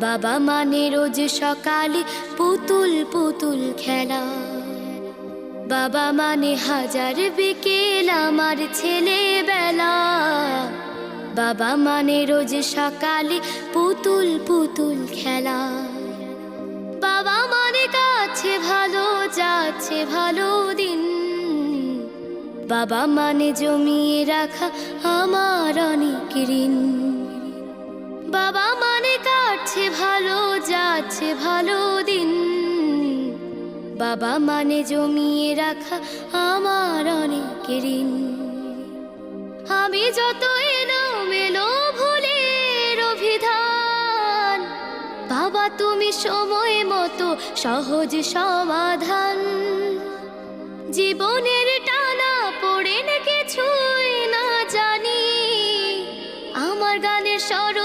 বাবা মানে রোজ সকালে পুতুল পুতুল খেলা। বাবা মানে হাজার বিকেল আমার ছেলেবেলা। বাবা মানে রোজ সকালে পুতুল পুতুল খেলা। বাবা মানে কাছে ভালো যাচ্ছে ভালো দিন। বাবা মানে জমিয়ে রাখা আমার অনেক ঋণ। বাবা মানে কাটছে ভালো যাচ্ছে ভালো দিন। বাবা মানে জমিয়ে রাখা আমার অনেক ঋণ। আমি যত এলোমেলো ভুলের অভিধান, বাবা তুমি সময় মতো সহজ সমাধান। জীবনের টানা পড়ে না কিছুই না জানি, আমার গানের স্বর